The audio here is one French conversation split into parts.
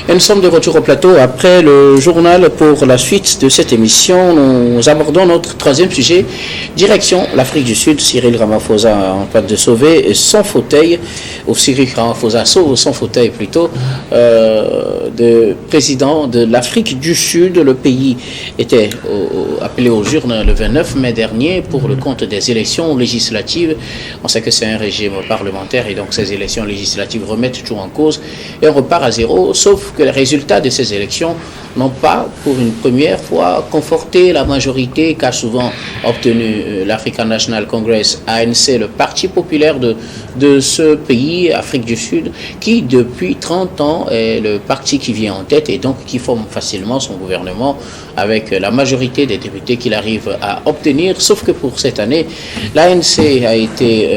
Et nous sommes de retour au plateau après le journal. Pour la suite de cette émission, nous abordons notre troisième sujet, direction l'Afrique du Sud. Cyril Ramaphosa en train de sauver son fauteuil, ou Cyril Ramaphosa sauve son fauteuil plutôt, de président de l'Afrique du Sud. Le pays était appelé aux urnes le 29 mai dernier pour le compte des élections législatives. On sait que c'est un régime parlementaire et donc ces élections législatives remettent tout en cause et on repart à zéro, sauf que les résultats de ces élections n'ont pas, pour une première fois, conforté la majorité qu'a souvent obtenue l'African National Congress, ANC, le parti populaire de ce pays, Afrique du Sud, qui depuis 30 ans est le parti qui vient en tête et donc qui forme facilement son gouvernement avec la majorité des députés qu'il arrive à obtenir, sauf que pour cette année, l'ANC a été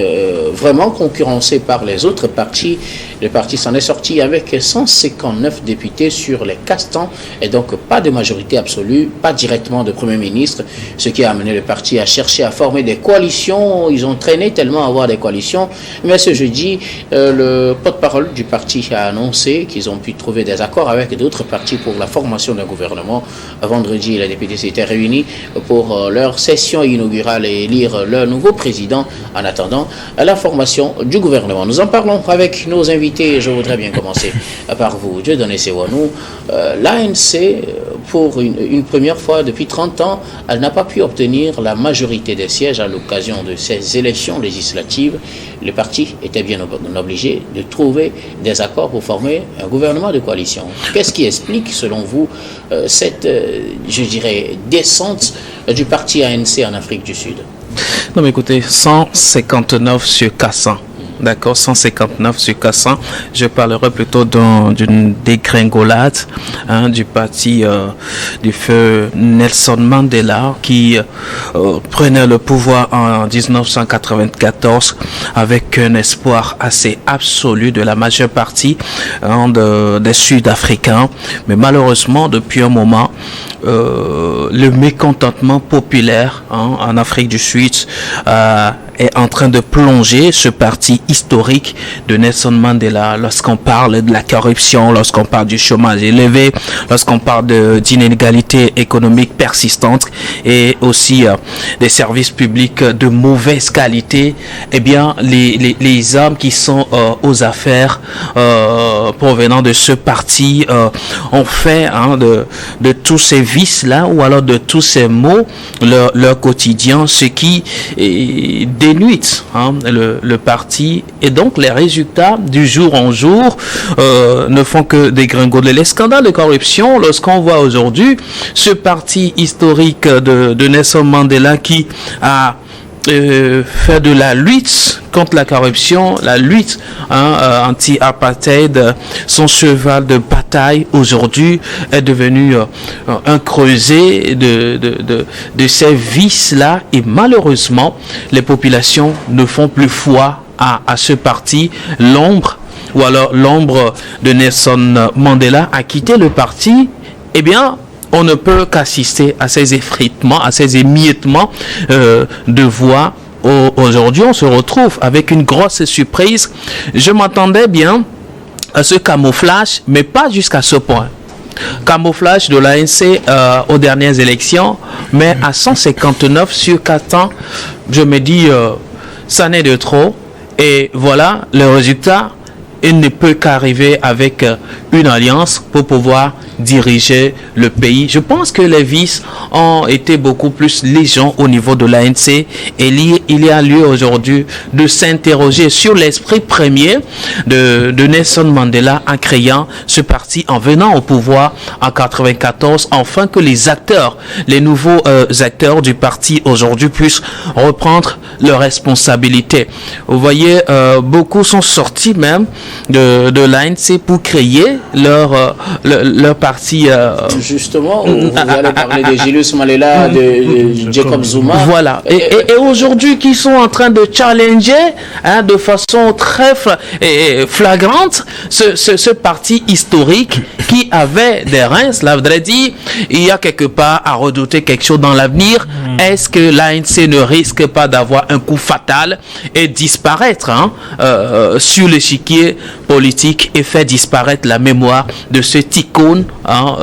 vraiment concurrencé par les autres partis. Le parti s'en est sorti avec 159 députés sur les 400 et donc pas de majorité absolue, pas directement de Premier ministre, ce qui a amené le parti à chercher à former des coalitions. Ils ont traîné tellement à avoir des coalitions, mais ce jeudi, le porte-parole du parti a annoncé qu'ils ont pu trouver des accords avec d'autres partis pour la formation d'un gouvernement. Vendredi, les députés s'étaient réunis pour leur session inaugurale et élire leur nouveau président en attendant la formation du gouvernement. Nous en parlons avec nos invités. Je voudrais bien commencer par vous, Dieudonné Sewanou. L'ANC, pour une première fois depuis 30 ans, elle n'a pas pu obtenir la majorité des sièges à l'occasion de ces élections législatives. Le parti était bien obligé de trouver des accords pour former un gouvernement de coalition. Qu'est-ce qui explique, selon vous, cette, je dirais, descente du parti ANC en Afrique du Sud? Non, mais écoutez, 159 sur 400. D'accord, 159 sur 400. Je parlerai plutôt d'une dégringolade du parti du feu Nelson Mandela qui prenait le pouvoir en 1994 avec un espoir assez absolu de la majeure partie des Sud-Africains. Mais malheureusement, depuis un moment, le mécontentement populaire en Afrique du Sud est en train de plonger ce parti historique de Nelson Mandela. Lorsqu'on parle de la corruption, lorsqu'on parle du chômage élevé, lorsqu'on parle d'inégalités économiques persistantes et aussi des services publics de mauvaise qualité, eh bien, les hommes qui sont aux affaires provenant de ce parti ont fait de tous ces vices-là ou alors de tous ces maux leur quotidien, ce qui dénuite le parti et donc les résultats du jour en jour ne font que dégringoler. Les scandales de corruption, lorsqu'on voit aujourd'hui ce parti historique de Nelson Mandela qui a fait de la lutte contre la corruption, la lutte anti-apartheid, son cheval de bataille aujourd'hui est devenu un creuset de ces vices-là et malheureusement, les populations ne font plus foi à ce parti. L'ombre de Nelson Mandela a quitté le parti, eh bien, on ne peut qu'assister à ces effritements, à ces émiettements de voix. Aujourd'hui, on se retrouve avec une grosse surprise. Je m'attendais bien à ce camouflage, mais pas jusqu'à ce point. Camouflage de l'ANC aux dernières élections, mais à 159 sur 400, je me dis, ça n'est de trop. Et voilà le résultat. Il ne peut qu'arriver avec une alliance pour pouvoir diriger le pays. Je pense que les vices ont été beaucoup plus légion au niveau de l'ANC et il y a lieu aujourd'hui de s'interroger sur l'esprit premier de Nelson Mandela en créant ce parti, en venant au pouvoir en 94, afin que les nouveaux acteurs du parti aujourd'hui puissent reprendre leurs responsabilités. Vous voyez, beaucoup sont sortis même de l'ANC pour créer leur parti parti... Justement, vous allez parler de Julius Malela, de Jacob Zuma. Voilà. Et aujourd'hui, qui sont en train de challenger de façon très flagrante ce parti historique qui avait des reins. Cela voudrait dire il y a quelque part à redouter quelque chose dans l'avenir. Est-ce que l'ANC ne risque pas d'avoir un coup fatal et disparaître sur l'échiquier politique et faire disparaître la mémoire de cet icône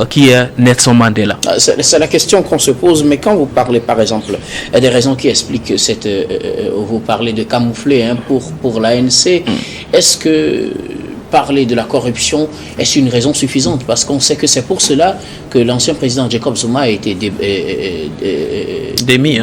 qui est Nelson Mandela? C'est la question qu'on se pose, mais quand vous parlez, par exemple, il y a des raisons qui expliquent vous parlez de camoufler pour l'ANC. Est-ce que parler de la corruption est une raison suffisante? Parce qu'on sait que c'est pour cela que l'ancien président Jacob Zuma a été démis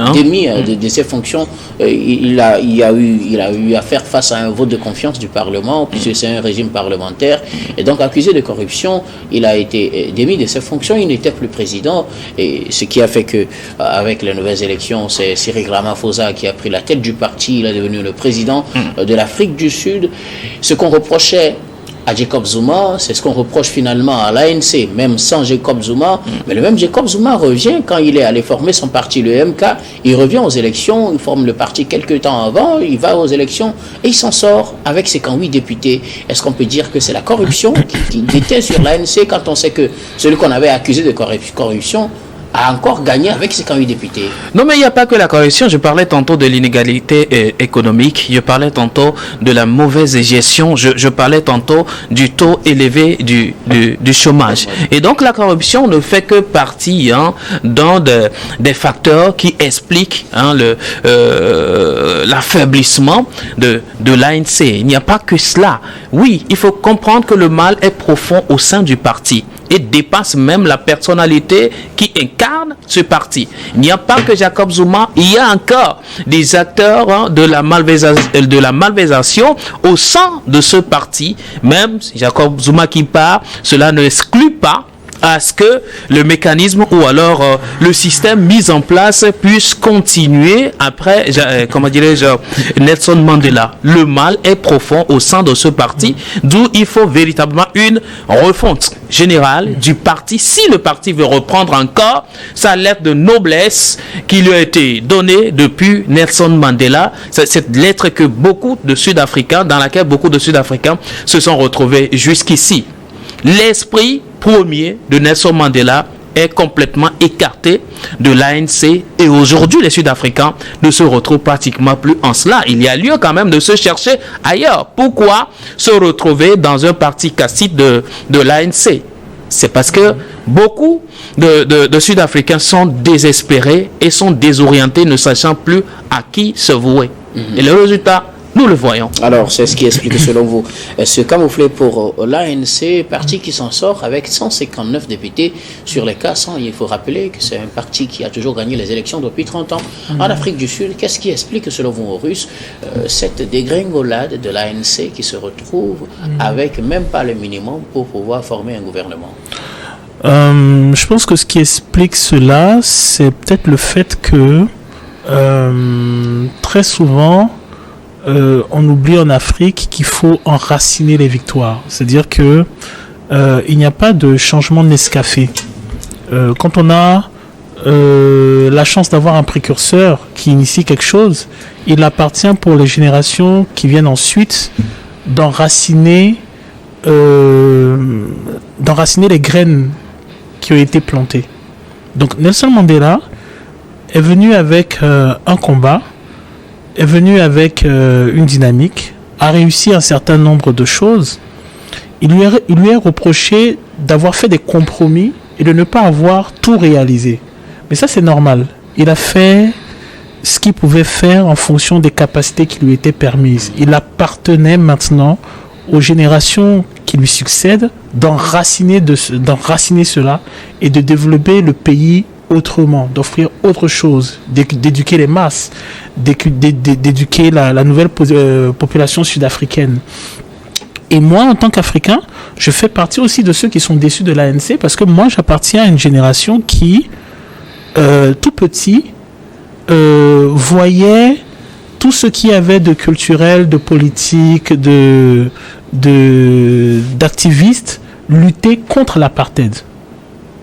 de ses fonctions. Il a eu à faire face à un vote de confiance du Parlement, puisque c'est un régime parlementaire, et donc accusé de corruption, il a été démis de ses fonctions, il n'était plus président, et ce qui a fait que avec les nouvelles élections, c'est Cyril Ramaphosa qui a pris la tête du parti, il est devenu le président de l'Afrique du Sud. Ce qu'on reprochait à Jacob Zuma, c'est ce qu'on reproche finalement à l'ANC, même sans Jacob Zuma. Mais le même Jacob Zuma revient quand il est allé former son parti, le MK. Il revient aux élections, il forme le parti quelques temps avant, il va aux élections et il s'en sort avec ses 8 députés. Est-ce qu'on peut dire que c'est la corruption qui était sur l'ANC quand on sait que celui qu'on avait accusé de corruption a encore gagné avec ses 8 députés? Non, mais il n'y a pas que la corruption. Je parlais tantôt de l'inégalité économique. Je parlais tantôt de la mauvaise gestion. Je parlais tantôt du taux élevé du chômage. Et donc, la corruption ne fait que partie dans des facteurs qui expliquent l'affaiblissement de l'ANC. Il n'y a pas que cela. Oui, il faut comprendre que le mal est profond au sein du parti et dépasse même la personnalité qui incarne ce parti. Il n'y a pas que Jacob Zuma, il y a encore des acteurs de la malversation au sein de ce parti. Même Jacob Zuma qui part, cela ne exclut pas à ce que le mécanisme ou alors le système mis en place puisse continuer après, Nelson Mandela. Le mal est profond au sein de ce parti, d'où il faut véritablement une refonte générale du parti. Si le parti veut reprendre encore sa lettre de noblesse qui lui a été donnée depuis Nelson Mandela, c'est cette lettre que dans laquelle beaucoup de Sud-Africains se sont retrouvés jusqu'ici. L'esprit premier de Nelson Mandela est complètement écarté de l'ANC et aujourd'hui les Sud-Africains ne se retrouvent pratiquement plus en cela. Il y a lieu quand même de se chercher ailleurs. Pourquoi se retrouver dans un parti cassite de l'ANC? C'est parce que beaucoup de Sud-Africains sont désespérés et sont désorientés, ne sachant plus à qui se vouer. Et le résultat, nous le voyons. Alors, c'est ce qui explique, selon vous, ce camouflet pour l'ANC, parti qui s'en sort avec 159 députés sur les 400. Il faut rappeler que c'est un parti qui a toujours gagné les élections depuis 30 ans en Afrique du Sud. Qu'est-ce qui explique, selon vous, aux Russes, cette dégringolade de l'ANC qui se retrouve avec même pas le minimum pour pouvoir former un gouvernement? Je pense que ce qui explique cela, c'est peut-être le fait que très souvent, on oublie en Afrique qu'il faut enraciner les victoires. C'est-à-dire que il n'y a pas de changement de Nescafé. Quand on a la chance d'avoir un précurseur qui initie quelque chose, il appartient pour les générations qui viennent ensuite d'enraciner les graines qui ont été plantées. Donc Nelson Mandela est venu avec un combat, est venu avec une dynamique, a réussi un certain nombre de choses. Il lui est reproché d'avoir fait des compromis et de ne pas avoir tout réalisé. Mais ça, c'est normal. Il a fait ce qu'il pouvait faire en fonction des capacités qui lui étaient permises. Il appartenait maintenant aux générations qui lui succèdent d'enraciner cela et de développer le pays autrement, d'offrir autre chose, d'éduquer les masses, d'éduquer la nouvelle population sud-africaine. Et moi, en tant qu'Africain, je fais partie aussi de ceux qui sont déçus de l'ANC parce que moi, j'appartiens à une génération qui, tout petit, voyait tout ce qu'il y avait de culturel, de politique, d'activistes lutter contre l'apartheid.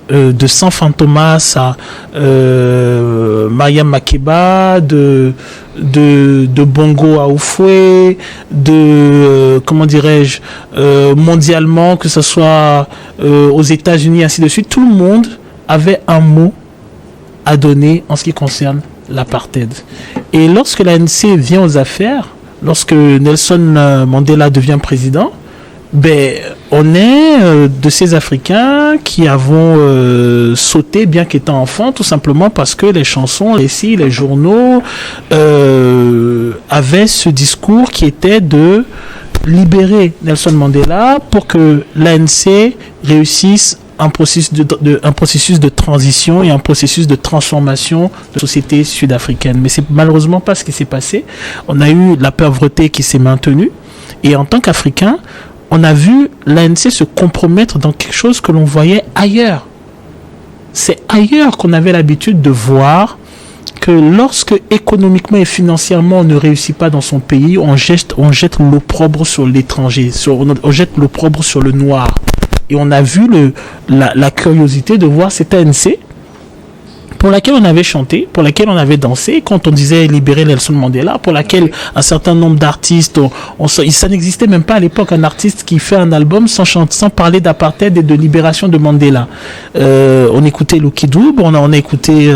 de San Fantomas à Mariam Makeba, de Bongo à Oufoué, comment dirais-je, mondialement, que ce soit aux États-Unis, ainsi de suite, tout le monde avait un mot à donner en ce qui concerne l'apartheid. Et lorsque l'ANC vient aux affaires, lorsque Nelson Mandela devient président, on est de ces Africains qui avons sauté, bien qu'étant enfants, tout simplement parce que les chansons, les récits, les journaux avaient ce discours qui était de libérer Nelson Mandela pour que l'ANC réussisse un processus de transition et un processus de transformation de la société sud-africaine. Mais c'est malheureusement pas ce qui s'est passé. On a eu la pauvreté qui s'est maintenue. Et en tant qu'Africains, on a vu l'ANC se compromettre dans quelque chose que l'on voyait ailleurs. C'est ailleurs qu'on avait l'habitude de voir que lorsque économiquement et financièrement on ne réussit pas dans son pays, on jette l'opprobre sur l'étranger, on jette l'opprobre sur le noir. Et on a vu la curiosité de voir cette ANC pour laquelle on avait chanté, pour laquelle on avait dansé, quand on disait libérer Nelson Mandela, pour laquelle un certain nombre d'artistes, ça n'existait même pas à l'époque, un artiste qui fait un album sans parler d'apartheid et de libération de Mandela. On écoutait Lucky Dube, on a écouté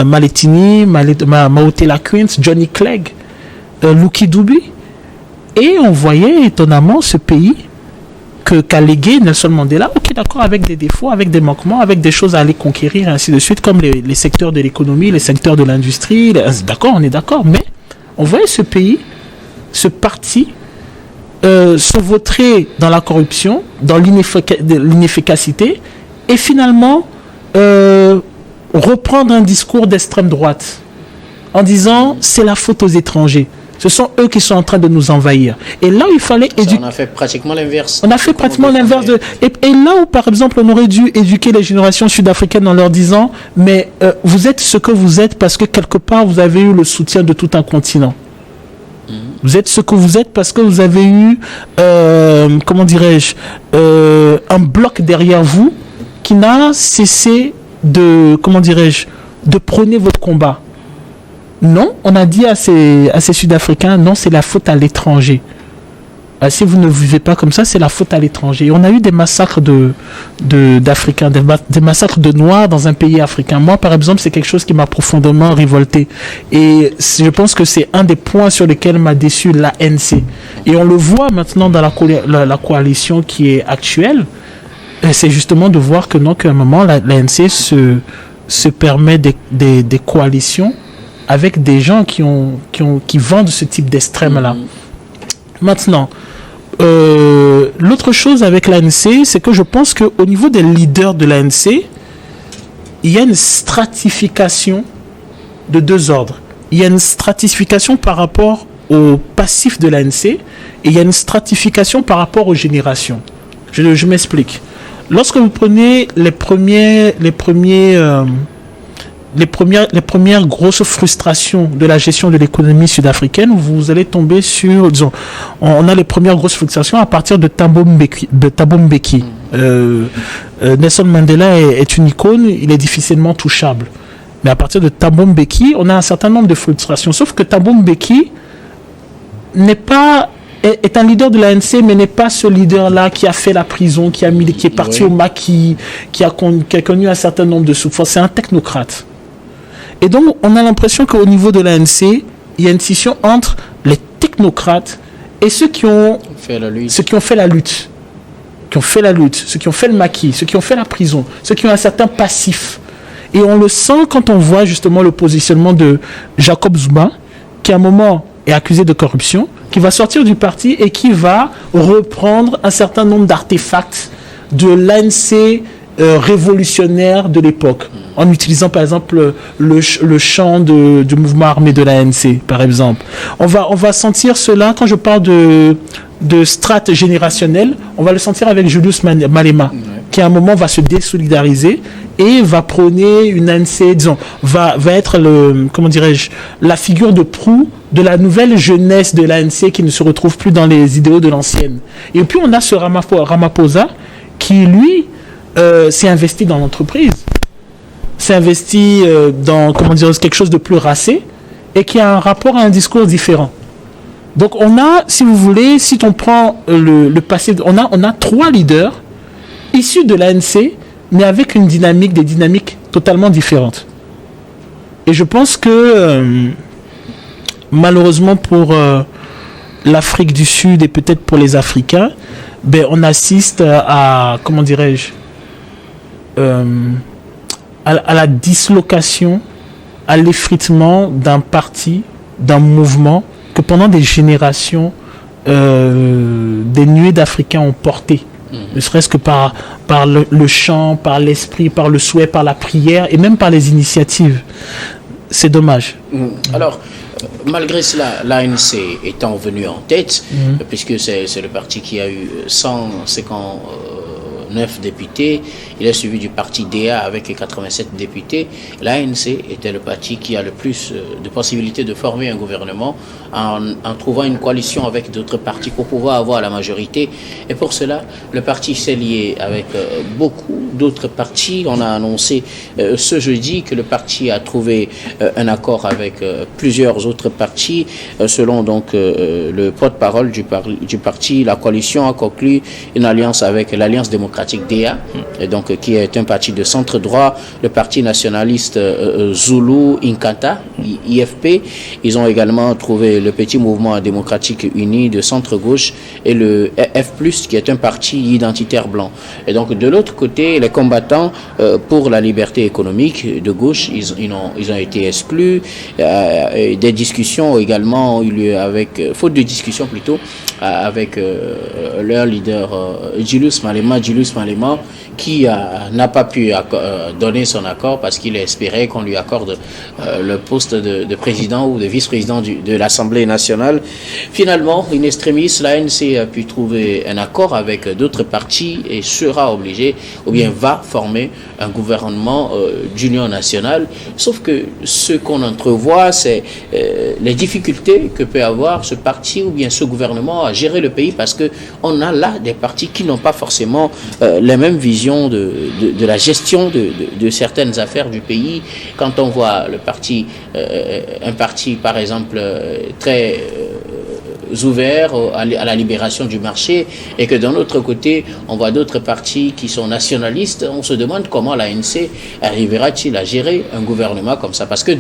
Maletini, Maotela Queens, Johnny Clegg, Lucky Dube, et on voyait étonnamment ce pays qu'a légué Nelson Mandela, ok d'accord, avec des défauts, avec des manquements, avec des choses à aller conquérir et ainsi de suite, comme les secteurs de l'économie, les secteurs de l'industrie, d'accord, on est d'accord, mais on voyait ce pays, ce parti, se vautrer dans la corruption, dans l'inefficacité, et finalement reprendre un discours d'extrême droite, en disant c'est la faute aux étrangers. Ce sont eux qui sont en train de nous envahir. Et là où il fallait éduquer... On a fait pratiquement l'inverse. On a fait pratiquement l'inverse. Et là où, par exemple, on aurait dû éduquer les générations sud-africaines en leur disant « Mais vous êtes ce que vous êtes parce que quelque part, vous avez eu le soutien de tout un continent. Vous êtes ce que vous êtes parce que vous avez eu, comment dirais-je, un bloc derrière vous qui n'a cessé de, comment dirais-je, de prôner votre combat. » Non, on a dit à ces Sud-Africains, non, c'est la faute à l'étranger. Si vous ne vivez pas comme ça, c'est la faute à l'étranger. Et on a eu des massacres d'Africains, des massacres de Noirs dans un pays africain. Moi, par exemple, c'est quelque chose qui m'a profondément révolté. Et je pense que c'est un des points sur lesquels m'a déçu l'ANC. Et on le voit maintenant dans la coalition qui est actuelle. C'est justement de voir que non, qu'à un moment, l'ANC se permet des coalitions avec des gens qui vendent ce type d'extrême-là. Maintenant, l'autre chose avec l'ANC, c'est que je pense qu'au niveau des leaders de l'ANC, il y a une stratification de deux ordres. Il y a une stratification par rapport au passif de l'ANC et il y a une stratification par rapport aux générations. Je m'explique. Lorsque vous prenez les premières grosses frustrations de la gestion de l'économie sud-africaine, vous allez tomber sur, disons, on a les premières grosses frustrations à partir de Thabo Mbeki. Nelson Mandela est une icône, il est difficilement touchable. Mais à partir de Thabo Mbeki, on a un certain nombre de frustrations. Sauf que Thabo Mbeki est un leader de l'ANC, mais n'est pas ce leader-là qui a fait la prison, qui est parti au maquis, qui a connu un certain nombre de souffrances. C'est un technocrate. Et donc, on a l'impression qu'au niveau de l'ANC, il y a une scission entre les technocrates et ceux qui ont fait la lutte, ceux qui ont fait le maquis, ceux qui ont fait la prison, ceux qui ont un certain passif. Et on le sent quand on voit justement le positionnement de Jacob Zuma, qui à un moment est accusé de corruption, qui va sortir du parti et qui va reprendre un certain nombre d'artefacts de l'ANC révolutionnaire de l'époque, en utilisant par exemple le chant du mouvement armé de l'ANC, par exemple. On va sentir cela quand je parle de strate générationnelle, on va le sentir avec Julius Malema, qui à un moment va se désolidariser et va prôner une ANC, disons, va être la figure de proue de la nouvelle jeunesse de l'ANC qui ne se retrouve plus dans les idéaux de l'ancienne. Et puis on a ce Ramaphosa qui, lui, s'est investi dans l'entreprise, s'est investi dans, comment dire, quelque chose de plus racé et qui a un rapport à un discours différent. Donc on a, si vous voulez, si on prend le passé, on a 3 leaders issus de l'ANC, mais avec des dynamiques totalement différentes. Et je pense que malheureusement pour l'Afrique du Sud et peut-être pour les Africains, on assiste à, comment dirais-je, à la dislocation, à l'effritement d'un parti, d'un mouvement que pendant des générations, des nuées d'Africains ont porté. Ne serait-ce que par le chant, par l'esprit, par le souhait, par la prière et même par les initiatives. C'est dommage. Alors, malgré cela, l'ANC étant venu en tête, puisque c'est le parti qui a eu 159 députés, il est suivi du parti DA avec 87 députés. L'ANC était le parti qui a le plus de possibilités de former un gouvernement en trouvant une coalition avec d'autres partis pour pouvoir avoir la majorité. Et pour cela, le parti s'est lié avec beaucoup d'autres partis. On a annoncé ce jeudi que le parti a trouvé un accord avec plusieurs autres partis. Selon donc le porte-parole du parti, la coalition a conclu une alliance avec l'Alliance démocratique DA, et donc qui est un parti de centre-droit, le parti nationaliste Zulu Inkatha, IFP. Ils ont également trouvé le petit mouvement démocratique uni de centre-gauche et le F+, qui est un parti identitaire blanc. Et donc de l'autre côté, les combattants pour la liberté économique de gauche, ils ont été exclus. Des discussions ont également eu lieu avec, faute de discussion plutôt, avec leur leader Julius Malema, qui n'a pas pu donner son accord parce qu'il espérait qu'on lui accorde le poste de président ou de vice-président de l'Assemblée nationale. Finalement, in extremis, l'ANC a pu trouver un accord avec d'autres partis et sera obligé, ou bien va former un gouvernement d'union nationale. Sauf que ce qu'on entrevoit, c'est les difficultés que peut avoir ce parti ou bien ce gouvernement à gérer le pays, parce qu'on a là des partis qui n'ont pas forcément les mêmes visions de la gestion de certaines affaires du pays. Quand on voit le parti, un parti par exemple très ouvert à la libération du marché, et que d'un autre côté on voit d'autres partis qui sont nationalistes, on se demande comment l'ANC arrivera-t-il à gérer un gouvernement comme ça, parce que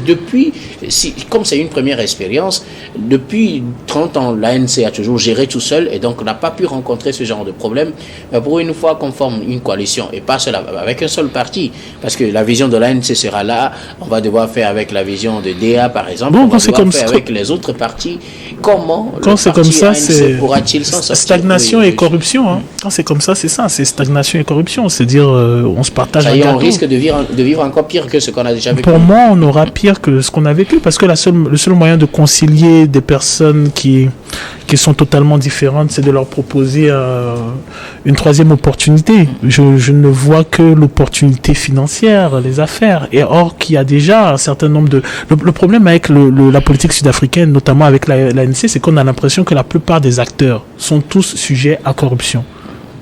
comme c'est une première expérience, depuis 30 ans l'ANC a toujours géré tout seul et donc n'a pas pu rencontrer ce genre de problème. Mais pour une fois qu'on forme une coalition et pas seul avec un seul parti, parce que la vision de l'ANC sera là, on va devoir faire avec la vision de DA par exemple, on va devoir faire avec les autres partis. Comment c'est comme ça, c'est stagnation et corruption. Hein. Quand c'est comme ça, c'est ça, c'est stagnation et corruption. C'est-à-dire, on se partage un gâteau. On risque de vivre encore pire que ce qu'on a déjà vécu. Pour moi, on aura pire que ce qu'on a vécu, parce que le seul moyen de concilier des personnes qui sont totalement différentes, c'est de leur proposer une troisième opportunité. Je ne vois que l'opportunité financière, les affaires. Et or, qu'il y a déjà un certain nombre de... Le problème avec la politique sud-africaine, notamment avec l'ANC, c'est qu'on a l'impression que la plupart des acteurs sont tous sujets à corruption.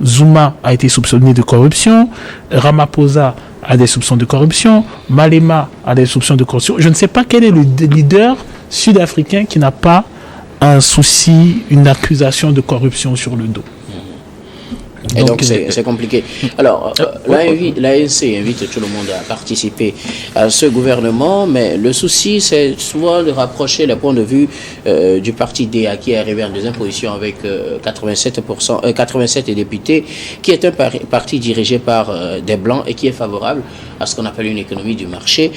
Zuma a été soupçonné de corruption, Ramaphosa a des soupçons de corruption, Malema a des soupçons de corruption. Je ne sais pas quel est le leader sud-africain qui n'a pas un souci, une accusation de corruption sur le dos. Et donc c'est compliqué. Alors, l'ANC invite tout le monde à participer à ce gouvernement, mais le souci, c'est souvent de rapprocher les points de vue du parti DA, qui est arrivé en deuxième position avec 87 députés, qui est un parti dirigé par des Blancs et qui est favorable à ce qu'on appelle une économie du marché.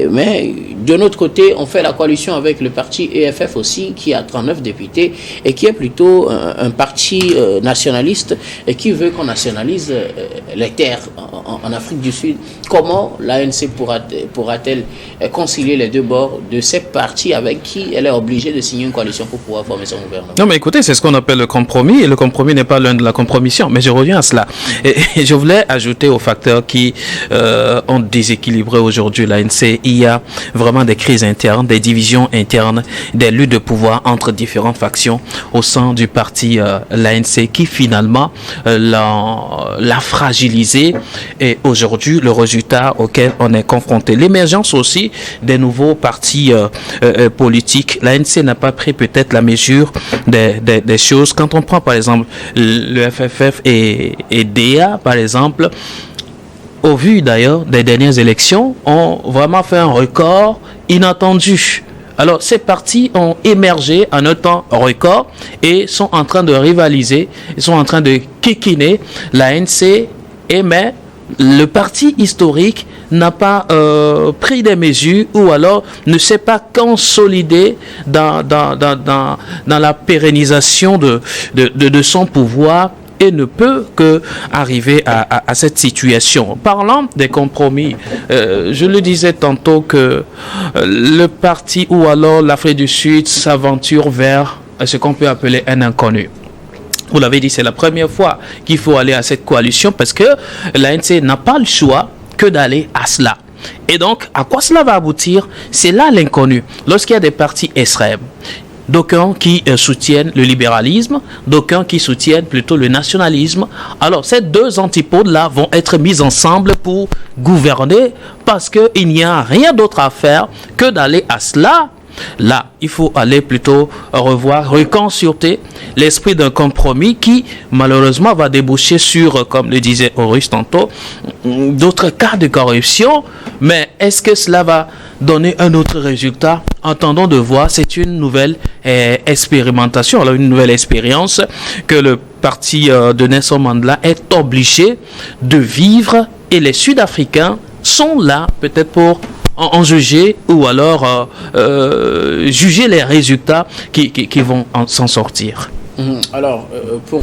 Mais de notre côté, on fait la coalition avec le parti EFF aussi, qui a 39 députés et qui est plutôt un parti nationaliste et qui veut qu'on nationalise les terres en Afrique du Sud. Comment l'ANC pourra-t-elle concilier les deux bords de ces partis avec qui elle est obligée de signer une coalition pour pouvoir former son gouvernement? Non, mais écoutez, c'est ce qu'on appelle le compromis, et le compromis n'est pas l'un de la compromission, mais je reviens à cela. Et je voulais ajouter aux facteurs qui ont déséquilibré aujourd'hui l'ANC. Il y a vraiment des crises internes, des divisions internes, des luttes de pouvoir entre différentes factions au sein du parti l'ANC qui finalement l'a fragilisé. Et aujourd'hui, le résultat auquel on est confronté. L'émergence aussi des nouveaux partis politiques. L'ANC n'a pas pris peut-être la mesure des choses. Quand on prend par exemple le FFF et DA, par exemple, au vu d'ailleurs des dernières élections, ont vraiment fait un record inattendu. Alors, ces partis ont émergé en un temps record et sont en train de rivaliser, ils sont en train de kikiner l'ANC, mais le parti historique n'a pas pris des mesures ou alors ne s'est pas consolidé dans la pérennisation de son pouvoir et ne peut que arriver à cette situation. Parlant des compromis, je le disais tantôt que le parti ou alors l'Afrique du Sud s'aventure vers ce qu'on peut appeler un inconnu. Vous l'avez dit, c'est la première fois qu'il faut aller à cette coalition parce que l'ANC n'a pas le choix que d'aller à cela. Et donc, à quoi cela va aboutir? C'est là l'inconnu. Lorsqu'il y a des partis extrêmes, d'aucuns qui soutiennent le libéralisme, d'aucuns qui soutiennent plutôt le nationalisme. Alors, ces deux antipodes-là vont être mises ensemble pour gouverner parce qu'il n'y a rien d'autre à faire que d'aller à cela. Là, il faut aller plutôt reconsulter l'esprit d'un compromis qui, malheureusement, va déboucher sur, comme le disait Horus tantôt, d'autres cas de corruption. Mais est-ce que cela va donner un autre résultat? Attendons de voir. C'est une nouvelle expérimentation, alors une nouvelle expérience que le parti de Nelson Mandela est obligé de vivre et les Sud-Africains sont là peut-être pour en juger ou alors juger les résultats qui vont s'en sortir. Alors, pour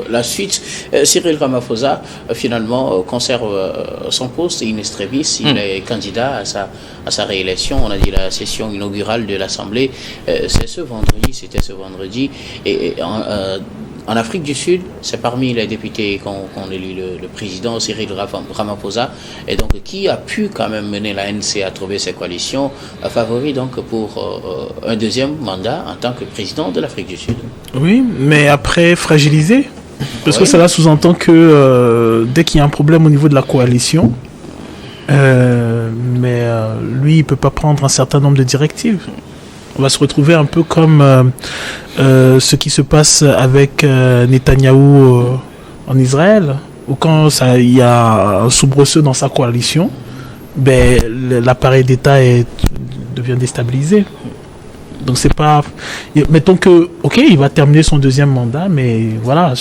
la suite, Cyril Ramaphosa, finalement, conserve son poste in extremis. Il est candidat à sa réélection. On a dit la session inaugurale de l'Assemblée. C'était ce vendredi. Et en Afrique du Sud, c'est parmi les députés qu'on élit le président Cyril Ramaphosa, et donc qui a pu quand même mener l'ANC à trouver ses coalitions, favori donc pour un deuxième mandat en tant que président de l'Afrique du Sud. Oui, mais après fragilisé, parce que cela sous-entend que dès qu'il y a un problème au niveau de la coalition, lui il peut pas prendre un certain nombre de directives. On va se retrouver un peu comme ce qui se passe avec Netanyahou en Israël, où quand il y a un soubresaut dans sa coalition, l'appareil d'État devient déstabilisé. Donc c'est pas... Mettons que, ok, il va terminer son deuxième mandat, mais voilà,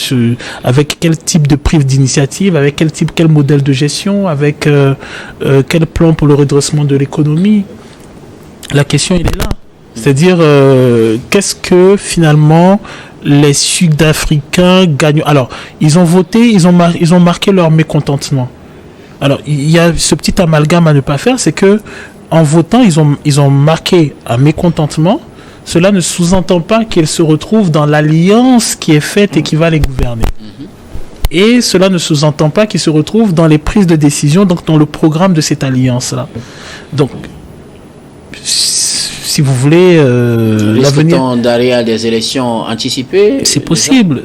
avec quel type de prise d'initiative, avec quel modèle de gestion, avec quel plan pour le redressement de l'économie. La question, il est là. C'est-à-dire, qu'est-ce que finalement les Sud-Africains gagnent? Alors, ils ont voté, ils ont marqué leur mécontentement. Alors, il y a ce petit amalgame à ne pas faire, c'est que en votant, ils ont marqué un mécontentement. Cela ne sous-entend pas qu'ils se retrouvent dans l'alliance qui est faite et qui va les gouverner. Et cela ne sous-entend pas qu'ils se retrouvent dans les prises de décision, donc dans le programme de cette alliance-là. Donc, si vous voulez, l'avenir d'aller à des élections anticipées, c'est possible.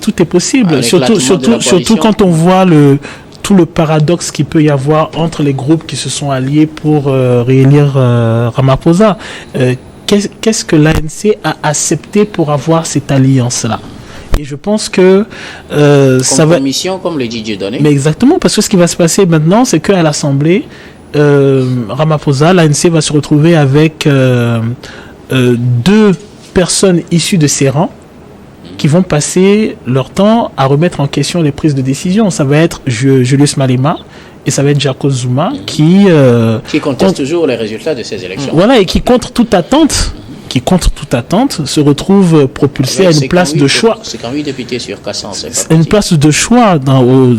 Tout est possible. Surtout quand on voit tout le paradoxe qu'il peut y avoir entre les groupes qui se sont alliés pour réélire Ramaphosa. Qu'est-ce que l'ANC a accepté pour avoir cette alliance-là? Et je pense que ça va. Compromission, comme le dit Dieudonné. Mais exactement, parce que ce qui va se passer maintenant, c'est qu'à l'Assemblée, Ramaphosa, l'ANC va se retrouver avec deux personnes issues de ses rangs qui vont passer leur temps à remettre en question les prises de décision. Ça va être Julius Malema et ça va être Jacob Zuma qui conteste toujours les résultats de ces élections. Voilà, et qui contre toute attente, se retrouve propulsé à une place de choix. C'est quand 8 députés sur 400. Une place de choix,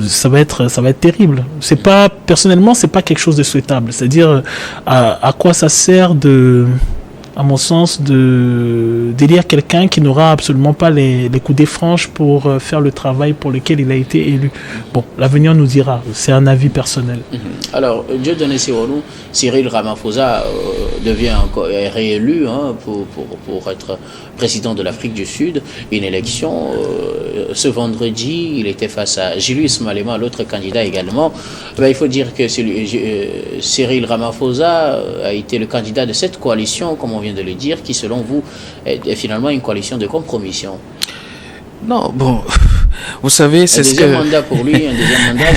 ça va être terrible. Personnellement, c'est pas quelque chose de souhaitable. C'est-à-dire, à quoi ça sert de à mon sens, d'élire quelqu'un qui n'aura absolument pas les coudées franches pour faire le travail pour lequel il a été élu. Bon, l'avenir nous dira, c'est un avis personnel. Alors, Dieudonné Sironou, Cyril Ramaphosa devient encore réélu pour être président de l'Afrique du Sud. Une élection, ce vendredi, il était face à Julius Malema, l'autre candidat également. Il faut dire que Cyril Ramaphosa a été le candidat de cette coalition, comme on vient de le dire, qui selon vous est finalement une coalition de compromission. Non, bon, vous savez, c'est ce que... Un deuxième mandat pour lui, un deuxième mandat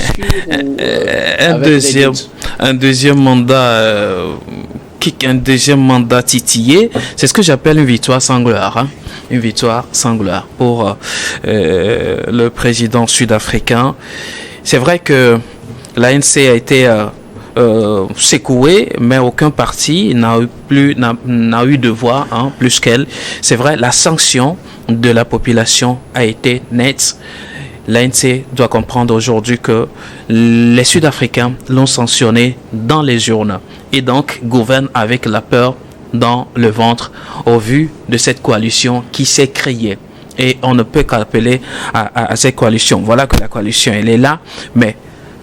sûr un deuxième mandat titillé, c'est ce que j'appelle une victoire sans gloire. Hein? Une victoire sans gloire pour le président sud-africain. C'est vrai que l'ANC a été secouée, mais aucun parti n'a eu de voix plus qu'elle. C'est vrai, la sanction de la population a été nette. L'ANC doit comprendre aujourd'hui que les Sud-Africains l'ont sanctionné dans les urnes et donc gouvernent avec la peur dans le ventre au vu de cette coalition qui s'est créée. Et on ne peut qu'appeler à cette coalition. Voilà que la coalition, elle est là, mais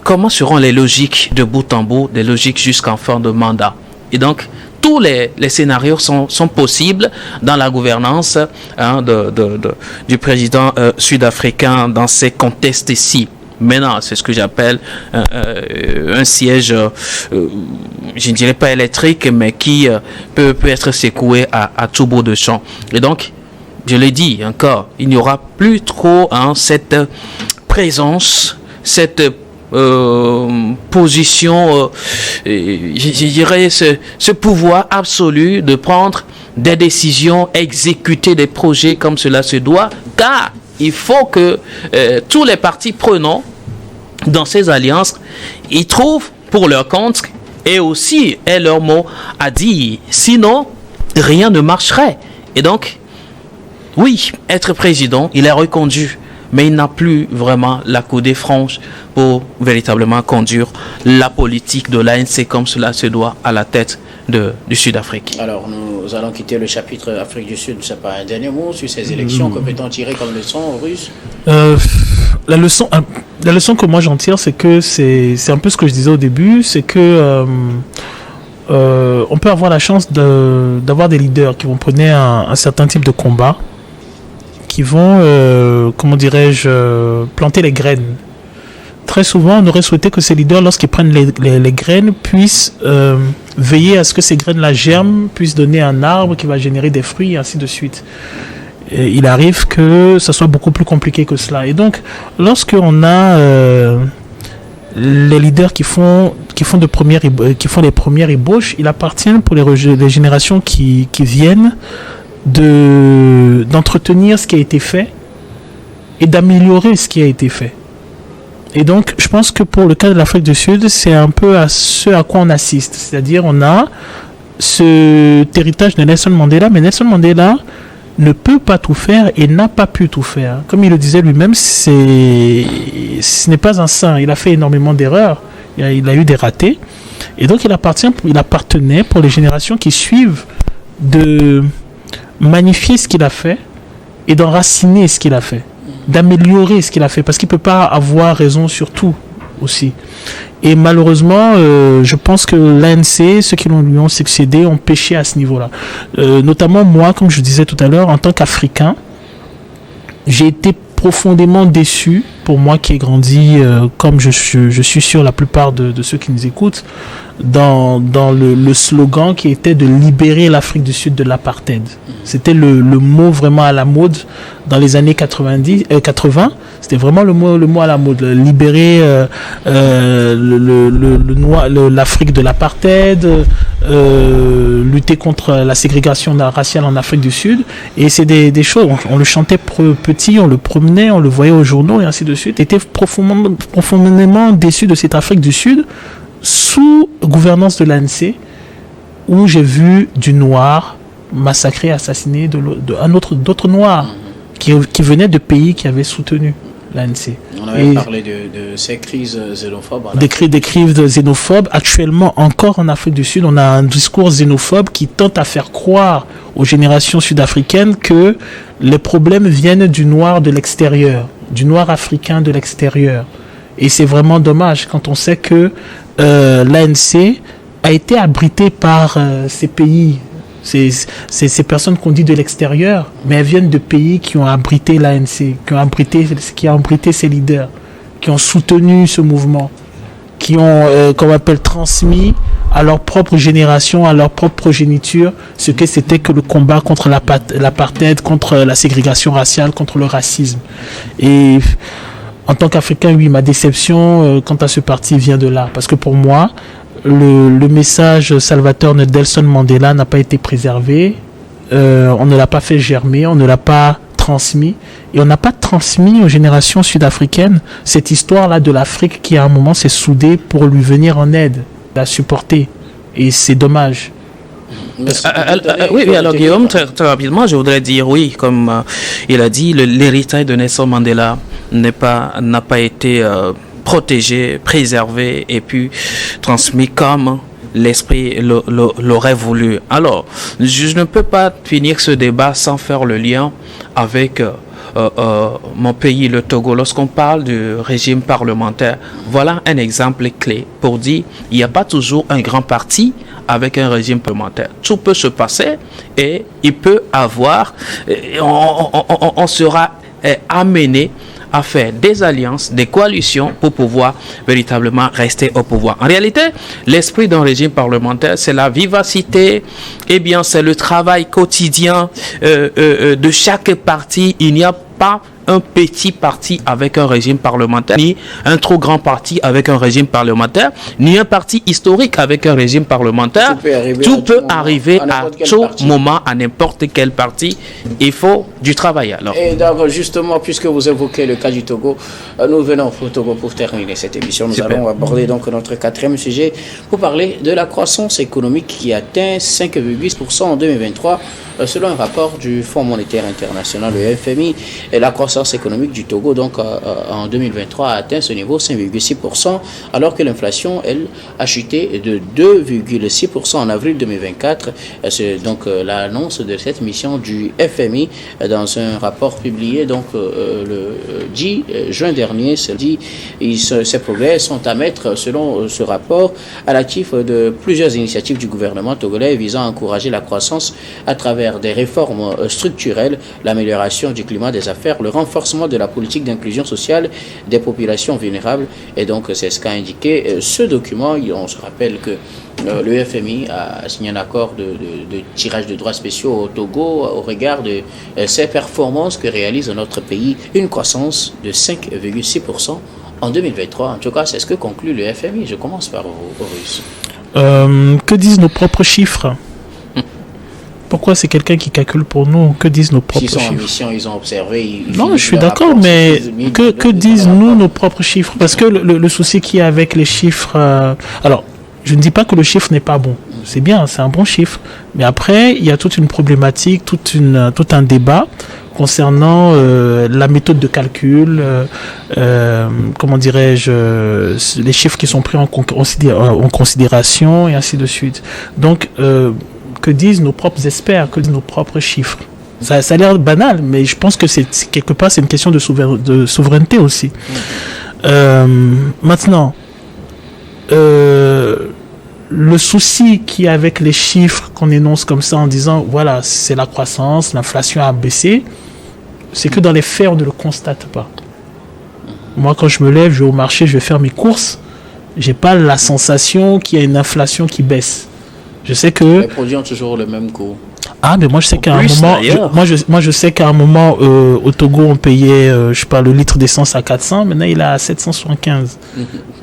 comment seront les logiques de bout en bout, des logiques jusqu'en fin de mandat? Et donc, tous les scénarios sont possibles dans la gouvernance du président sud-africain dans ces contextes-ci. Maintenant, c'est ce que j'appelle un siège, je ne dirais pas électrique, mais qui peut être secoué à tout bout de champ. Et donc, je l'ai dit encore, il n'y aura plus trop cette présence, cette position, je dirais ce pouvoir absolu de prendre des décisions, exécuter des projets comme cela se doit, car il faut que tous les partis prenants dans ces alliances, ils trouvent pour leur compte et aussi aient leur mot à dire, sinon rien ne marcherait. Et donc, oui, être président, il est reconduit, mais il n'a plus vraiment la coudée franche pour véritablement conduire la politique de l'ANC comme cela se doit à la tête du Sud-Afrique. Alors, nous allons quitter le chapitre Afrique du Sud. C'est pas un dernier mot sur ces élections. Que peut-on tirer comme leçon, Russe? La leçon que moi j'en tire, c'est que c'est un peu ce que je disais au début, c'est que on peut avoir la chance d'avoir des leaders qui vont prôner un certain type de combat, qui vont, comment dirais-je, planter les graines. Très souvent, on aurait souhaité que ces leaders, lorsqu'ils prennent les graines, puissent veiller à ce que ces graines-là germent, puissent donner un arbre qui va générer des fruits, et ainsi de suite. Et il arrive que ça soit beaucoup plus compliqué que cela. Et donc, lorsqu'on a les leaders qui font les premières ébauches, il appartient pour les générations qui viennent d'entretenir ce qui a été fait et d'améliorer ce qui a été fait. Et donc, je pense que pour le cas de l'Afrique du Sud, c'est un peu à ce à quoi on assiste. C'est-à-dire, on a cet héritage de Nelson Mandela, mais Nelson Mandela ne peut pas tout faire et n'a pas pu tout faire. Comme il le disait lui-même, ce n'est pas un saint. Il a fait énormément d'erreurs. Il a eu des ratés. Et donc, il appartenait pour les générations qui suivent de magnifier ce qu'il a fait et d'enraciner ce qu'il a fait, d'améliorer ce qu'il a fait, parce qu'il ne peut pas avoir raison sur tout aussi. Et malheureusement, je pense que l'ANC, ceux qui lui ont succédé, ont péché à ce niveau-là. Notamment moi, comme je disais tout à l'heure, en tant qu'Africain, j'ai été profondément déçu, pour moi qui ai grandi, comme je suis sûr la plupart de ceux qui nous écoutent, dans le slogan qui était de libérer l'Afrique du Sud de l'apartheid. C'était le mot vraiment à la mode dans les années 80. C'était vraiment le mot à la mode. Libérer l'Afrique de l'apartheid, lutter contre la ségrégation raciale en Afrique du Sud. Et c'est des choses, on le chantait petit, on le promenait, on le voyait aux journaux et ainsi de suite. Était profondément déçu de cette Afrique du Sud sous gouvernance de l'ANC, où j'ai vu du noir massacré, assassiné d'autres noirs qui venaient de pays qui avaient soutenu l'ANC. On avait parlé de ces crises xénophobes. Des crises xénophobes. Actuellement, encore en Afrique du Sud, on a un discours xénophobe qui tente à faire croire aux générations sud-africaines que les problèmes viennent du noir de l'extérieur, du noir africain de l'extérieur. Et c'est vraiment dommage quand on sait que l'ANC a été abritée par ces pays, ces personnes qu'on dit de l'extérieur, mais elles viennent de pays qui ont abrité l'ANC, qui ont abrité ses leaders, qui ont soutenu ce mouvement, qui ont, qu'on appelle, transmis à leur propre génération, à leur propre progéniture, ce que c'était que le combat contre l'apartheid, contre la ségrégation raciale, contre le racisme. Et en tant qu'Africain, oui, ma déception quant à ce parti vient de là. Parce que pour moi, le message salvateur de Nelson Mandela n'a pas été préservé. On ne l'a pas fait germer, on ne l'a pas transmis. Et on n'a pas transmis aux générations sud-africaines cette histoire-là de l'Afrique qui, à un moment, s'est soudée pour lui venir en aide, la supporter. Et c'est dommage. Oui, alors Guillaume, très rapidement, je voudrais dire oui, comme il a dit, l'héritage de Nelson Mandela n'a pas été protégé, préservé et puis transmis comme l'esprit l'aurait voulu. Alors, je ne peux pas finir ce débat sans faire le lien avec mon pays, le Togo. Lorsqu'on parle du régime parlementaire, voilà un exemple clé pour dire il n'y a pas toujours un grand parti avec un régime parlementaire. Tout peut se passer et il peut avoir, on sera amené à faire des alliances, des coalitions pour pouvoir véritablement rester au pouvoir. En réalité, l'esprit d'un régime parlementaire, c'est la vivacité, c'est le travail quotidien de chaque parti. Il n'y a pas un petit parti avec un régime parlementaire, ni un trop grand parti avec un régime parlementaire, ni un parti historique avec un régime parlementaire. Tout peut arriver à tout moment, à n'importe quel parti. Il faut du travail alors. Et donc justement, puisque vous évoquez le cas du Togo, nous venons au Togo pour terminer cette émission. Nous allons aborder donc notre quatrième sujet pour parler de la croissance économique qui atteint 5,8% en 2023. Selon un rapport du Fonds monétaire international, le FMI, et la croissance économique du Togo donc en 2023 a atteint ce niveau 5,6%, alors que l'inflation, elle, a chuté de 2,6% en avril 2024. C'est donc l'annonce de cette mission du FMI dans un rapport publié donc le 10 juin dernier. Ces progrès sont à mettre, selon ce rapport, à l'actif de plusieurs initiatives du gouvernement togolais visant à encourager la croissance à travers des réformes structurelles, l'amélioration du climat des affaires, le renforcement de la politique d'inclusion sociale des populations vulnérables. Et donc, c'est ce qu'a indiqué ce document. On se rappelle que le FMI a signé un accord de tirage de droits spéciaux au Togo au regard de ses performances que réalise notre pays, une croissance de 5,6% en 2023. En tout cas, c'est ce que conclut le FMI. Je commence par Horus. Que disent nos propres chiffres? Pourquoi c'est quelqu'un qui calcule pour nous? Que disent nos propres chiffres? S'ils sont en mission, ils ont observé. Non, je suis d'accord, mais que disent nous nos propres chiffres? Parce que le souci qu'il y a avec les chiffres... alors, je ne dis pas que le chiffre n'est pas bon. C'est bien, c'est un bon chiffre. Mais après, il y a toute une problématique, tout un débat concernant la méthode de calcul, comment dirais-je, les chiffres qui sont pris en considération et ainsi de suite. Donc... que disent nos propres experts, que disent nos propres chiffres. Ça a l'air banal, mais je pense que quelque part, c'est une question de souveraineté aussi. Maintenant, le souci qu'il y a avec les chiffres qu'on énonce comme ça en disant, voilà, c'est la croissance, l'inflation a baissé, c'est que dans les faits, on ne le constate pas. Moi, quand je me lève, je vais au marché, je vais faire mes courses, j'ai pas la sensation qu'il y a une inflation qui baisse. Je sais que les produits ont toujours le même coût. Ah, mais moi je sais qu'à un moment, je sais qu'à un moment au Togo on payait, je sais pas, le litre d'essence à 400, maintenant il est à 775.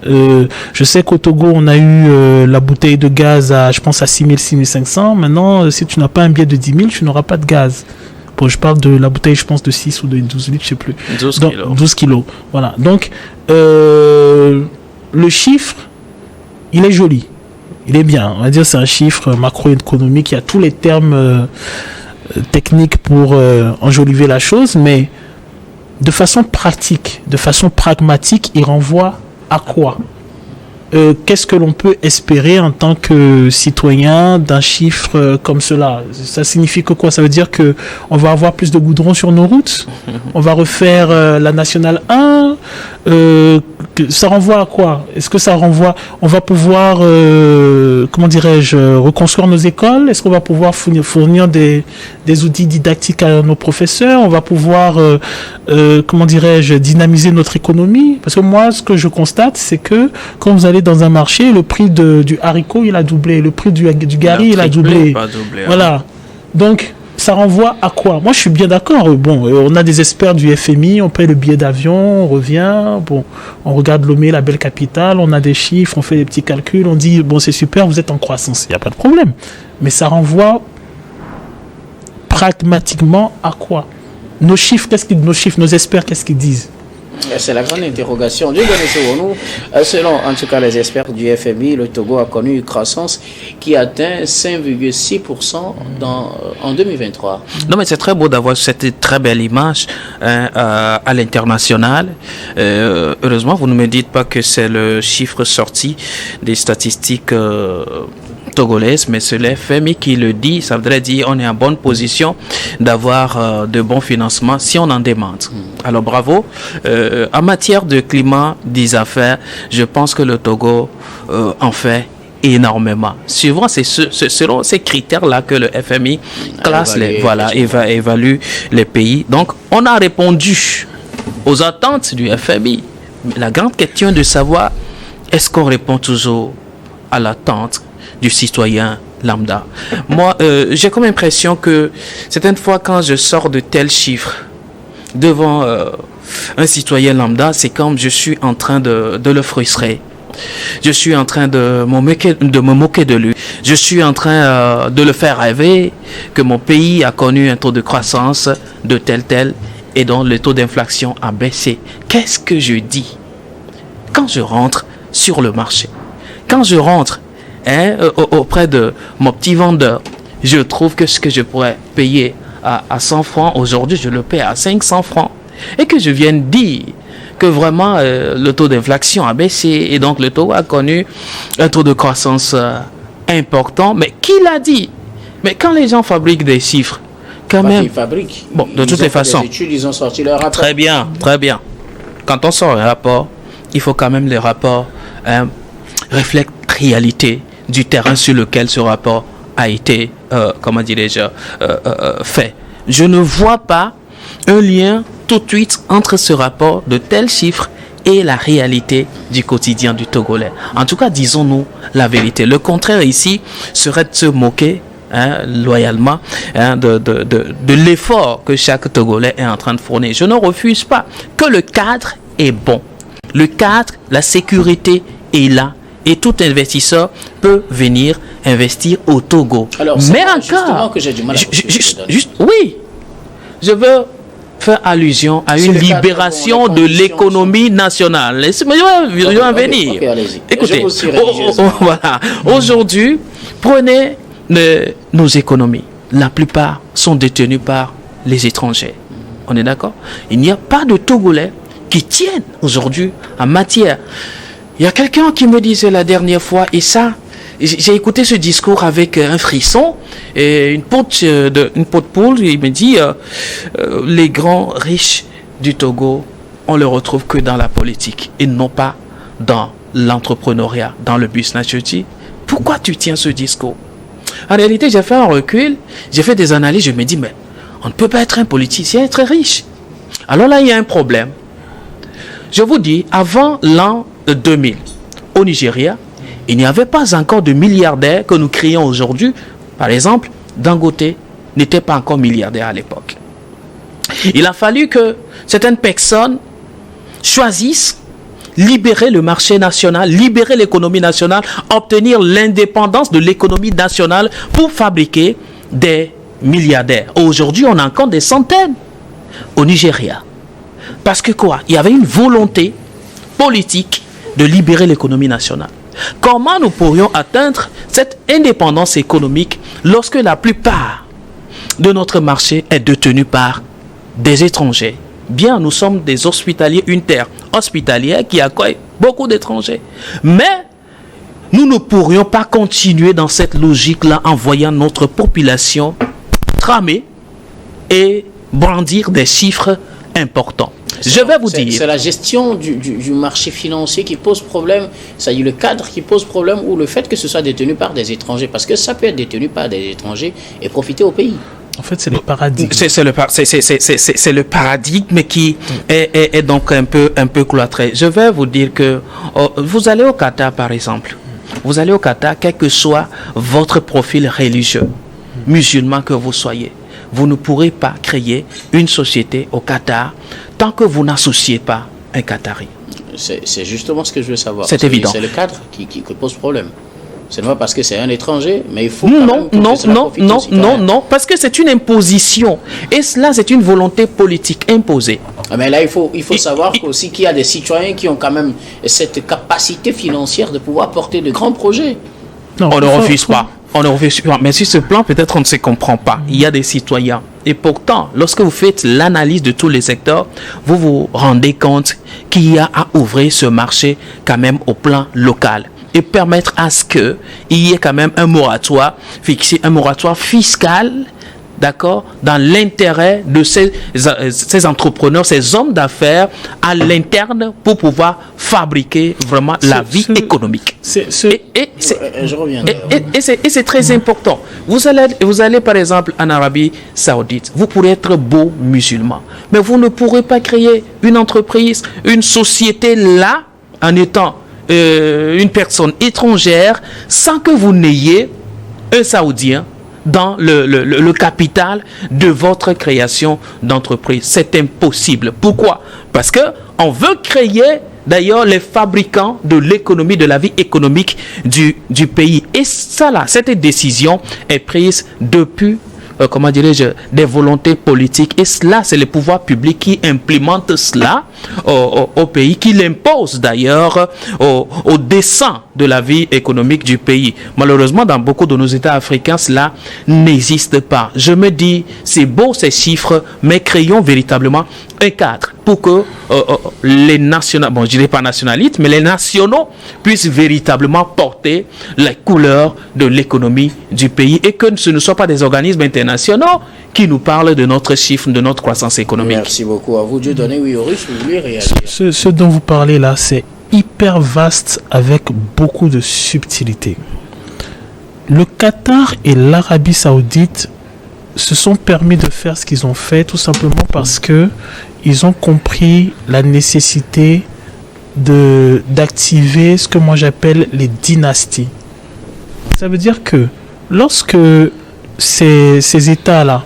Je sais qu'au Togo on a eu la bouteille de gaz à, je pense, à 6000, 6500. Maintenant, si tu n'as pas un billet de 10 000, tu n'auras pas de gaz. Bon, je parle de la bouteille, je pense, de 6 ou de 12 litres, je sais plus. 12 kilos. Voilà. Donc, le chiffre, il est joli. Il est bien, on va dire c'est un chiffre macroéconomique, il y a tous les termes techniques pour enjoliver la chose, mais de façon pratique, de façon pragmatique, il renvoie à quoi? Qu'est-ce que l'on peut espérer en tant que citoyen d'un chiffre comme cela? Ça signifie que quoi? Ça veut dire que on va avoir plus de goudron sur nos routes? On va refaire la nationale 1? Ça renvoie à quoi? Est-ce que ça renvoie... On va pouvoir, comment dirais-je, reconstruire nos écoles? Est-ce qu'on va pouvoir fournir des outils didactiques à nos professeurs? On va pouvoir, comment dirais-je, dynamiser notre économie? Parce que moi, ce que je constate, c'est que quand vous allez dans un marché, le prix du haricot, il a doublé. Le prix du gari, il a doublé. Voilà. Donc, ça renvoie à quoi? Moi, je suis bien d'accord. Bon, on a des experts du FMI, on paye le billet d'avion, on revient, bon, on regarde Lomé, la belle capitale, on a des chiffres, on fait des petits calculs, on dit, bon, c'est super, vous êtes en croissance, il n'y a pas de problème. Mais ça renvoie pragmatiquement à quoi? Nos chiffres, nos experts, qu'est-ce qu'ils disent? C'est la grande interrogation. Selon en tout cas les experts du FMI, le Togo a connu une croissance qui atteint 5,6% en 2023. Non, mais c'est très beau d'avoir cette très belle image à l'international. Heureusement, vous ne me dites pas que c'est le chiffre sorti des statistiques togolaise, mais c'est le FMI qui le dit. Ça voudrait dire on est en bonne position d'avoir de bons financements si on en demande. Alors bravo. En matière de climat, des affaires, je pense que le Togo en fait énormément. Souvent, c'est selon ces critères-là que le FMI classe évalue les pays. Donc, on a répondu aux attentes du FMI. La grande question est de savoir, est-ce qu'on répond toujours à l'attente du citoyen lambda? Moi, j'ai comme impression que certaines fois, quand je sors de tels chiffres devant un citoyen lambda, c'est comme je suis en train de le frustrer. Je suis en train de me moquer de lui. Je suis en train de le faire rêver que mon pays a connu un taux de croissance de tel et dont le taux d'inflation a baissé. Qu'est-ce que je dis quand je rentre sur le marché? Quand je rentre auprès de mon petit vendeur, je trouve que ce que je pourrais payer à 100 francs, aujourd'hui je le paie à 500 francs. Et que je vienne dire que vraiment le taux d'inflation a baissé et donc le taux a connu un taux de croissance important. Mais qui l'a dit? Mais quand les gens fabriquent des chiffres, quand même... Ils fabriquent. Bon, de toutes les façons. Ils ont sorti leur rapport. Très bien, très bien. Quand on sort un rapport, il faut quand même les rapports reflètent la réalité du terrain sur lequel ce rapport a été, comment dirais-je, fait. Je ne vois pas un lien tout de suite entre ce rapport de tels chiffres et la réalité du quotidien du Togolais. En tout cas, disons-nous la vérité. Le contraire ici serait de se moquer loyalement de l'effort que chaque Togolais est en train de fournir. Je ne refuse pas que le cadre est bon. Le cadre, la sécurité est là. Et tout investisseur peut venir investir au Togo. Alors, mais encore, que j'ai du mal à oui, je veux faire allusion à une libération de l'économie nationale. Laissez-moi venir. Okay, écoutez, voilà. Aujourd'hui, prenez nos économies. La plupart sont détenues par les étrangers. On est d'accord? Il n'y a pas de Togolais qui tiennent aujourd'hui en matière. Il y a quelqu'un qui me disait la dernière fois, et ça, j'ai écouté ce discours avec un frisson et une pote poule. Il me dit les grands riches du Togo, on ne les retrouve que dans la politique et non pas dans l'entrepreneuriat, dans le business. Je dis, pourquoi tu tiens ce discours? En réalité, j'ai fait un recul, j'ai fait des analyses, je me dis, mais on ne peut pas être un politicien et très riche. Alors là, il y a un problème. Je vous dis, avant l'an 2000, au Nigeria, il n'y avait pas encore de milliardaires que nous créons aujourd'hui. Par exemple, Dangote n'était pas encore milliardaire à l'époque. Il a fallu que certaines personnes choisissent libérer le marché national, libérer l'économie nationale, obtenir l'indépendance de l'économie nationale pour fabriquer des milliardaires. Aujourd'hui, on a encore des centaines au Nigeria. Parce que quoi? Il y avait une volonté politique de libérer l'économie nationale. Comment nous pourrions atteindre cette indépendance économique lorsque la plupart de notre marché est détenu par des étrangers? Bien, nous sommes des hospitaliers, une terre hospitalière qui accueille beaucoup d'étrangers. Mais nous ne pourrions pas continuer dans cette logique-là en voyant notre population tramer et brandir des chiffres importants. Je vais vous dire... C'est la gestion du marché financier qui pose problème, c'est-à-dire le cadre qui pose problème, ou le fait que ce soit détenu par des étrangers, parce que ça peut être détenu par des étrangers et profiter au pays. En fait, c'est le paradigme. C'est le paradigme qui est donc un peu cloîtré. Je vais vous dire que vous allez au Qatar, par exemple. Vous allez au Qatar, quel que soit votre profil religieux, musulman que vous soyez, vous ne pourrez pas créer une société au Qatar tant que vous n'associez pas un Qatari. C'est justement ce que je veux savoir. C'est évident. C'est le cadre qui pose problème. C'est pas parce que c'est un étranger, mais il faut non, parce que c'est une imposition. Et cela, c'est une volonté politique imposée. Mais là, il faut savoir aussi qu'il y a des citoyens qui ont quand même cette capacité financière de pouvoir porter de grands projets. Non, on ne refuse pas. On ne refuse pas. Mais sur ce plan, peut-être on ne se comprend pas. Il y a des citoyens. Et pourtant, lorsque vous faites l'analyse de tous les secteurs, vous vous rendez compte qu'il y a à ouvrir ce marché quand même au plan local. Et permettre à ce qu'il y ait quand même un moratoire fixé, un moratoire fiscal, d'accord, dans l'intérêt de ces entrepreneurs, ces hommes d'affaires à l'interne pour pouvoir fabriquer vraiment la vie économique. Je reviens. Et c'est très important. Vous allez par exemple en Arabie Saoudite, vous pourrez être beau musulman, mais vous ne pourrez pas créer une entreprise, une société là, en étant une personne étrangère, sans que vous n'ayez un Saoudien dans le capital de votre création d'entreprise. C'est impossible. Pourquoi? Parce que on veut créer d'ailleurs les fabricants de l'économie, de la vie économique du pays. Et ça là, cette décision est prise depuis des volontés politiques. Et cela, c'est le pouvoir public qui implémente cela au pays, qui l'impose d'ailleurs au dessein de la vie économique du pays. Malheureusement, dans beaucoup de nos États africains, cela n'existe pas. Je me dis, c'est beau ces chiffres, mais créons véritablement un cadre pour que les nationaux, je dirais pas nationalistes, mais les nationaux puissent véritablement porter les couleurs de l'économie du pays et que ce ne soit pas des organismes internationaux qui nous parlent de notre chiffre, de notre croissance économique. Merci beaucoup à vous. Dieu donné, oui, Horus, vous voulez réagir? Ce dont vous parlez là, c'est hyper vaste avec beaucoup de subtilité. Le Qatar et l'Arabie Saoudite se sont permis de faire ce qu'ils ont fait tout simplement parce que ils ont compris la nécessité d'activer ce que moi j'appelle les dynasties. Ça veut dire que lorsque ces États-là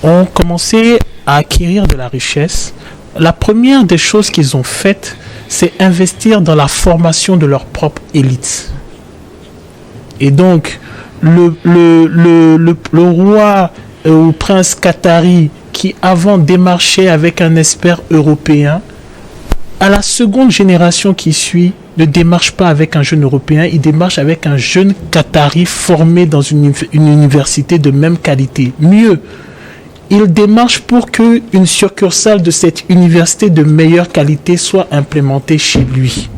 ont commencé à acquérir de la richesse, la première des choses qu'ils ont faites, c'est investir dans la formation de leur propre élite. Et donc, le roi ou prince qatari qui avant démarchait avec un expert européen, à la seconde génération qui suit, ne démarche pas avec un jeune européen, il démarche avec un jeune qatari formé dans une université de même qualité. Mieux, il démarche pour qu'une succursale de cette université de meilleure qualité soit implémentée chez lui.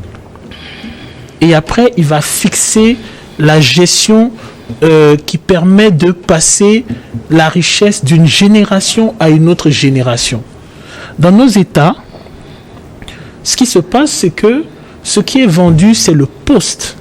Et après, il va fixer la gestion qui permet de passer la richesse d'une génération à une autre génération. Dans nos États, ce qui se passe, c'est que ce qui est vendu, c'est le poste.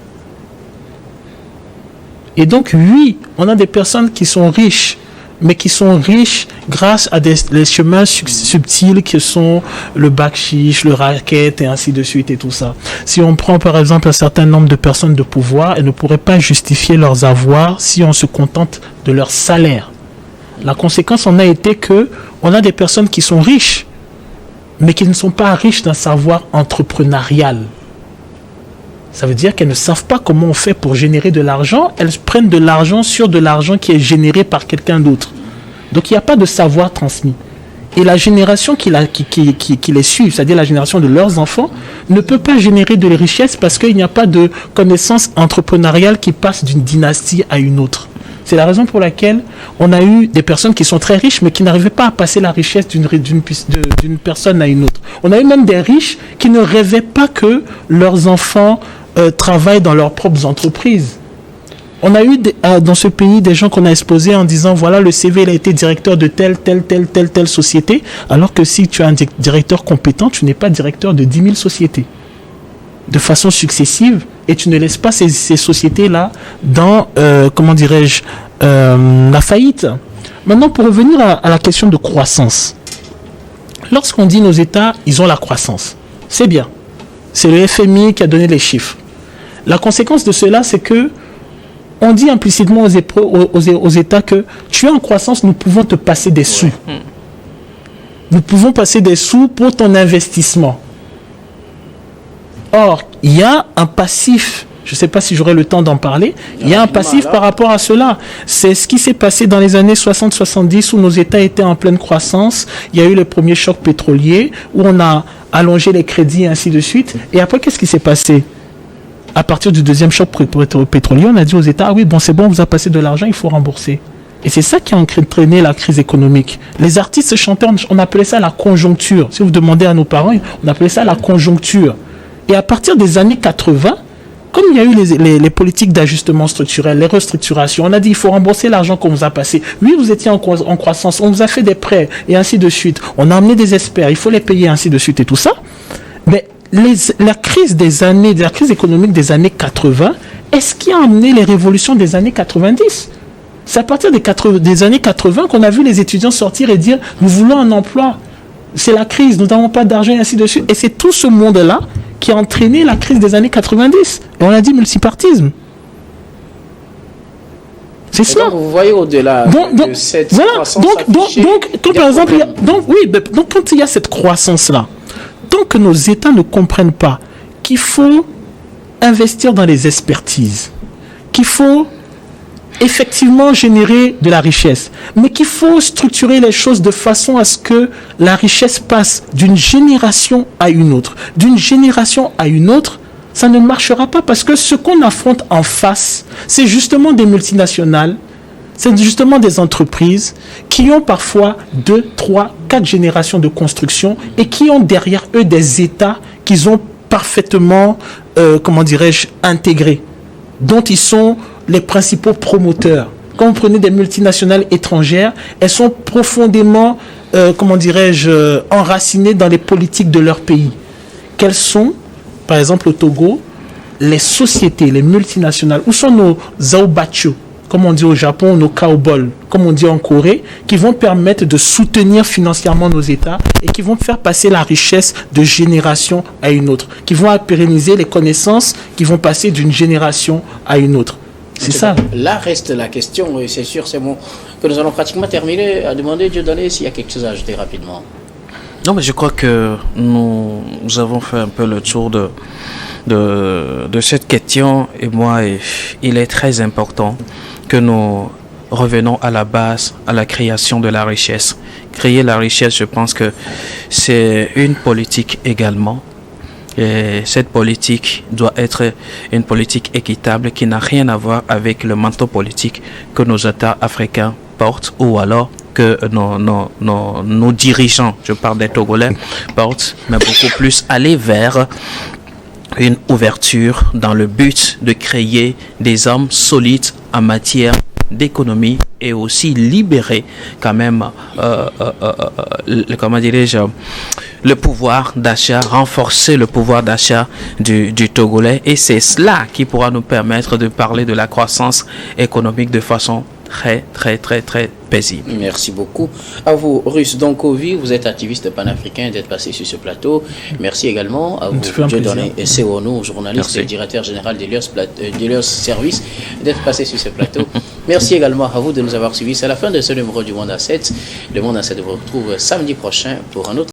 Et donc, oui, on a des personnes qui sont riches, mais qui sont riches grâce à les chemins subtils que sont le bakshish, le racket et ainsi de suite et tout ça. Si on prend par exemple un certain nombre de personnes de pouvoir, elles ne pourraient pas justifier leurs avoirs si on se contente de leur salaire. La conséquence en a été que on a des personnes qui sont riches, mais qui ne sont pas riches d'un savoir entrepreneurial. Ça veut dire qu'elles ne savent pas comment on fait pour générer de l'argent. Elles prennent de l'argent sur de l'argent qui est généré par quelqu'un d'autre. Donc il n'y a pas de savoir transmis. Et la génération qui les suit, c'est-à-dire la génération de leurs enfants, ne peut pas générer de richesse parce qu'il n'y a pas de connaissance entrepreneuriale qui passe d'une dynastie à une autre. C'est la raison pour laquelle on a eu des personnes qui sont très riches, mais qui n'arrivaient pas à passer la richesse d'une personne à une autre. On a eu même des riches qui ne rêvaient pas que leurs enfants travaillent dans leurs propres entreprises. On a eu dans ce pays des gens qu'on a exposés en disant voilà, le CV il a été directeur de telle société, alors que si tu as un directeur compétent, tu n'es pas directeur de 10 000 sociétés de façon successive, et tu ne laisses pas ces sociétés-là dans, la faillite. Maintenant, pour revenir à la question de croissance, lorsqu'on dit nos États, ils ont la croissance, c'est bien. C'est le FMI qui a donné les chiffres. La conséquence de cela, c'est que on dit implicitement aux États que tu es en croissance, nous pouvons te passer des sous. Nous pouvons passer des sous pour ton investissement. Or, il y a un passif, je ne sais pas si j'aurai le temps d'en parler, il y a un passif par rapport à cela. C'est ce qui s'est passé dans les années 60-70 où nos États étaient en pleine croissance. Il y a eu le premier choc pétrolier où on a allongé les crédits et ainsi de suite. Et après, qu'est-ce qui s'est passé ? À partir du deuxième choc pétrolier, on a dit aux États, ah oui, bon, c'est bon, on vous a passé de l'argent, il faut rembourser. Et c'est ça qui a entraîné la crise économique. Les artistes chanteurs, on appelait ça la conjoncture. Si vous demandez à nos parents, on appelait ça la conjoncture. Et à partir des années 80, comme il y a eu les politiques d'ajustement structurel, les restructurations, on a dit, il faut rembourser l'argent qu'on vous a passé. Oui, vous étiez en croissance, on vous a fait des prêts, et ainsi de suite. On a amené des experts, il faut les payer, ainsi de suite, et tout ça. Mais la crise économique des années 80, est-ce qui a amené les révolutions des années 90 ? C'est à partir des années 80 qu'on a vu les étudiants sortir et dire nous voulons un emploi. C'est la crise, nous n'avons pas d'argent et ainsi de suite. Et c'est tout ce monde-là qui a entraîné la crise des années 90. Et on a dit multipartisme. C'est cela. Vous voyez au-delà de cette croissance affichée, donc, quand par exemple, quand il y a cette croissance-là, tant que nos États ne comprennent pas qu'il faut investir dans les expertises, qu'il faut effectivement générer de la richesse, mais qu'il faut structurer les choses de façon à ce que la richesse passe d'une génération à une autre. D'une génération à une autre, ça ne marchera pas parce que ce qu'on affronte en face, c'est justement des multinationales, c'est justement des entreprises qui ont parfois 2, 3, 4 générations de construction et qui ont derrière eux des États qu'ils ont parfaitement, intégrés, dont ils sont les principaux promoteurs. Quand vous prenez des multinationales étrangères, elles sont profondément, enracinées dans les politiques de leur pays. Quelles sont, par exemple au Togo, les sociétés, les multinationales, où sont nos zaobacho, comme on dit au Japon, nos kaobol, comme on dit en Corée, qui vont permettre de soutenir financièrement nos États et qui vont faire passer la richesse de génération à une autre, qui vont pérenniser les connaissances qui vont passer d'une génération à une autre. C'est ça. Là reste la question, et c'est sûr, c'est bon, que nous allons pratiquement terminer, à demander Dieudonné s'il y a quelque chose à ajouter rapidement. Non, mais je crois que nous avons fait un peu le tour de cette question, et moi, il est très important que nous revenons à la base, à la création de la richesse. Créer la richesse, je pense que c'est une politique également. Et cette politique doit être une politique équitable qui n'a rien à voir avec le manteau politique que nos États africains portent ou alors que nos dirigeants, je parle des Togolais, portent, mais beaucoup plus aller vers une ouverture dans le but de créer des hommes solides en matière d'économie et aussi libérer quand même le pouvoir d'achat, renforcer le pouvoir d'achat du Togolais, et c'est cela qui pourra nous permettre de parler de la croissance économique de façon très paisible. Merci beaucoup à vous, Russ Donkovi, vous êtes activiste panafricain, d'être passé sur ce plateau. Merci également à vous, Dieudonné Sewono, journaliste et directeur général d'Elios Service, d'être passé sur ce plateau. Merci également à vous de nous avoir suivis. C'est la fin de ce numéro du Monde à 7. Le Monde à 7 vous retrouve samedi prochain pour un autre